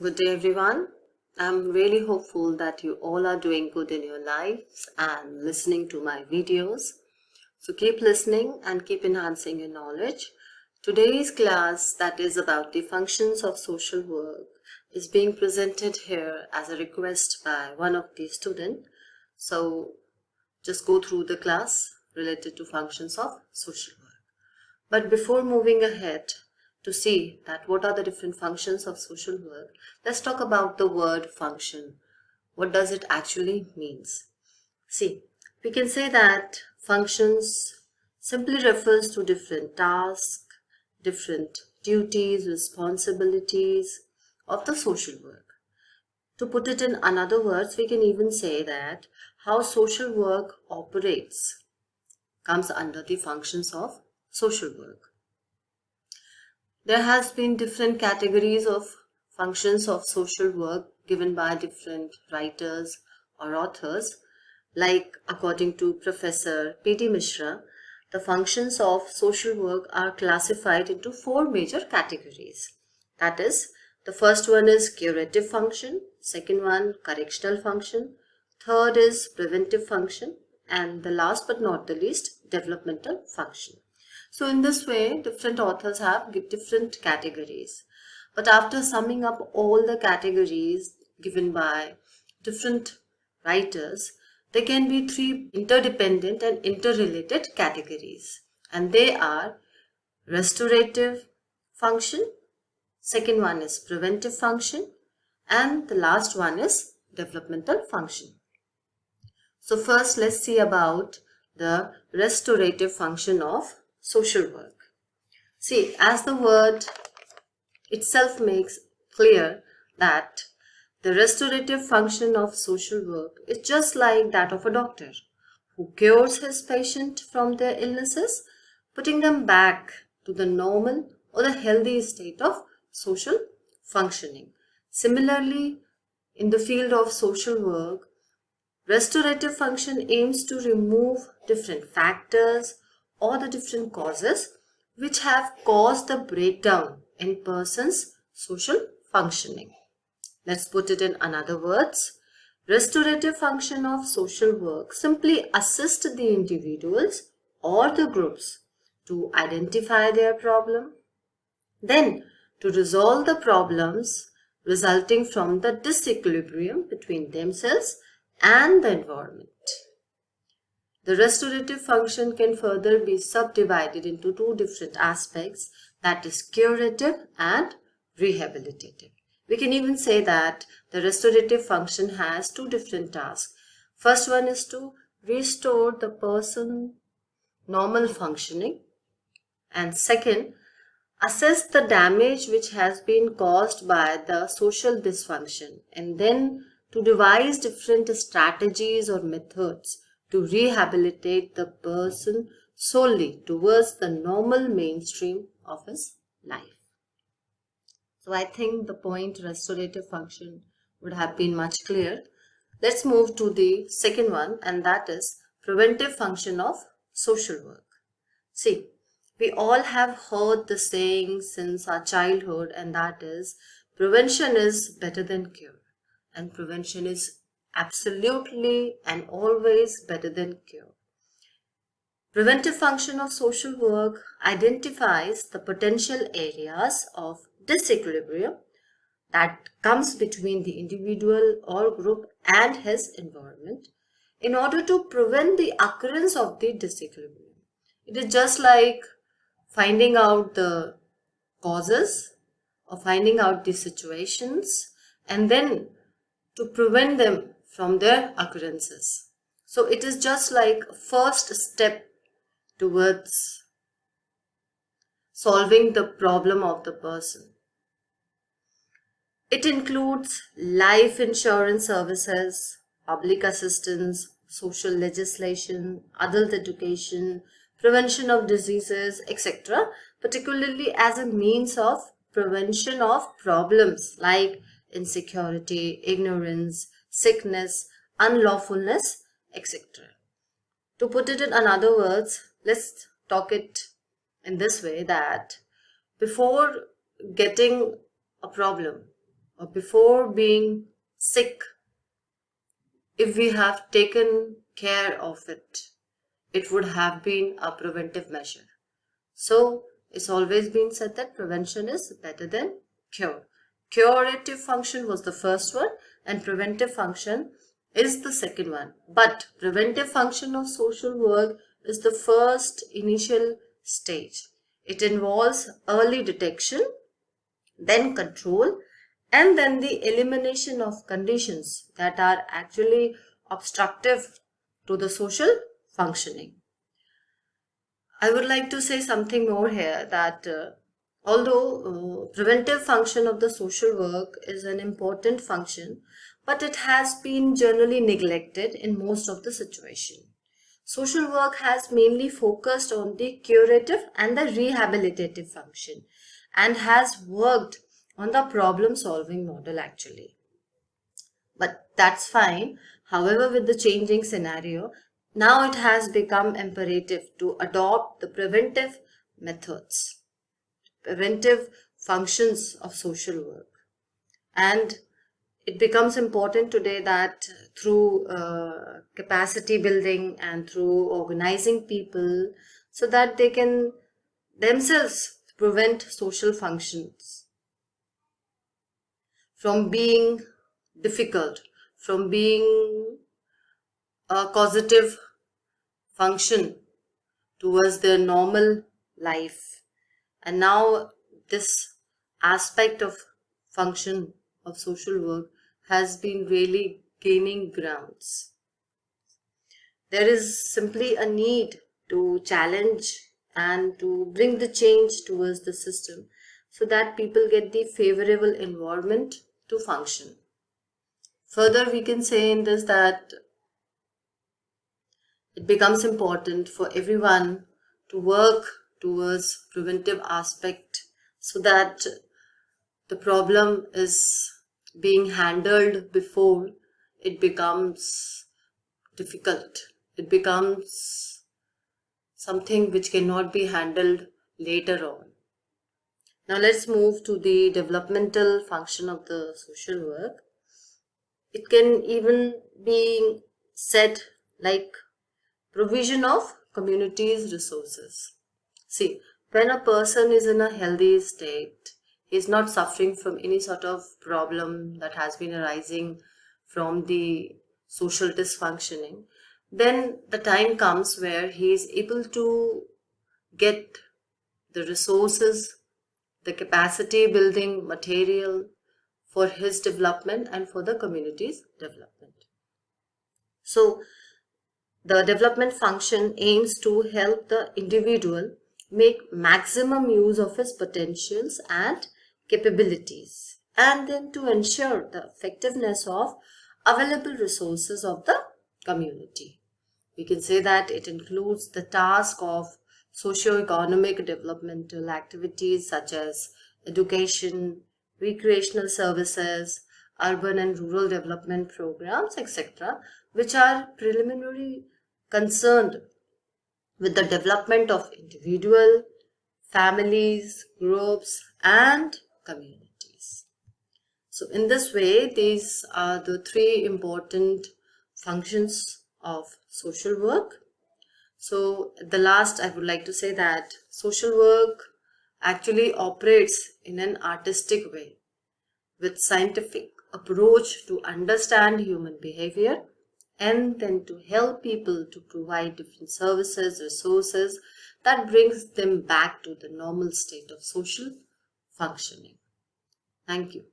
Good day, everyone. I'm really hopeful that you all are doing good in your lives and listening to my videos. So keep listening and keep enhancing your knowledge. Today's class, that is about the functions of social work, is being presented here as a request by one of the students. So just go through the class related to functions of social work. But before moving ahead to see that what are the different functions of social work, let's talk about the word function. What does it actually means? See, we can say that functions simply refers to different tasks, different duties, responsibilities of the social work. To put it in another words, we can even say that how social work operates comes under the functions of social work. There has been different categories of functions of social work given by different writers or authors. Like according to Professor P.D. Mishra, the functions of social work are classified into four major categories. That is, the first one is curative function, second one correctional function, third is preventive function, and the last but not the least, developmental function. So in this way, different authors have different categories. But after summing up all the categories given by different writers, there can be three interdependent and interrelated categories. And they are restorative function, second one is preventive function, and the last one is developmental function. So first let's see about the restorative function of social work. See, as the word itself makes clear that the restorative function of social work is just like that of a doctor who cures his patient from their illnesses, putting them back to the normal or the healthy state of social functioning. Similarly, in the field of social work, restorative function aims to remove different factors or the different causes which have caused the breakdown in person's social functioning. Let's put it in another words. Restorative function of social work simply assist the individuals or the groups to identify their problem, then to resolve the problems resulting from the disequilibrium between themselves and the environment. The restorative function can further be subdivided into two different aspects, that is curative and rehabilitative. We can even say that the restorative function has two different tasks. First one is to restore the person's normal functioning, and second, assess the damage which has been caused by the social dysfunction, and then to devise different strategies or methods to rehabilitate the person solely towards the normal mainstream of his life. So I think the point restorative function would have been much clear. Let's move to the second one, and that is preventive function of social work. See, we all have heard the saying since our childhood, and that is prevention is better than cure, and prevention is absolutely and always better than cure. Preventive function of social work identifies the potential areas of disequilibrium that comes between the individual or group and his environment in order to prevent the occurrence of the disequilibrium. It is just like finding out the causes or finding out the situations and then to prevent them from their occurrences. So it is just like a first step towards solving the problem of the person. It includes life insurance services, public assistance, social legislation, adult education, prevention of diseases, etc., particularly as a means of prevention of problems like insecurity, ignorance, sickness, unlawfulness, etc. To put it in other words, let's talk it in this way that before getting a problem or before being sick, if we have taken care of it, it would have been a preventive measure. So it's always been said that prevention is better than cure. Curative function was the first one and preventive function is the second one. But preventive function of social work is the first initial stage. It involves early detection, then control, and then the elimination of conditions that are actually obstructive to the social functioning. I would like to say something more here that although preventive function of the social work is an important function, but it has been generally neglected in most of the situation. Social work has mainly focused on the curative and the rehabilitative function and has worked on the problem solving model actually. But that's fine. However, with the changing scenario, now it has become imperative to adopt the preventive methods, preventive functions of social work. And it becomes important today that through capacity building and through organizing people so that they can themselves prevent social functions from being difficult, from being a causative function towards their normal life. And now this aspect of function of social work has been really gaining grounds. There is simply a need to challenge and to bring the change towards the system so that people get the favorable environment to function. Further, we can say in this that it becomes important for everyone to work towards preventive aspect so that the problem is being handled before it becomes difficult. It becomes something which cannot be handled later on. Now let's move to the developmental function of the social work. It can even be said like provision of community's resources. See, when a person is in a healthy state, he is not suffering from any sort of problem that has been arising from the social dysfunctioning, then the time comes where he is able to get the resources, the capacity building material for his development and for the community's development. So, the development function aims to help the individual make maximum use of his potentials and capabilities, and then to ensure the effectiveness of available resources of the community. We can say that it includes the task of socio-economic developmental activities such as education, recreational services, urban and rural development programs, etc., which are preliminary concerned with the development of individual, families, groups, and communities. So in this way, these are the three important functions of social work. So at the last, I would like to say that social work actually operates in an artistic way with scientific approach to understand human behavior and then to help people to provide different services, resources that brings them back to the normal state of social functioning. Thank you.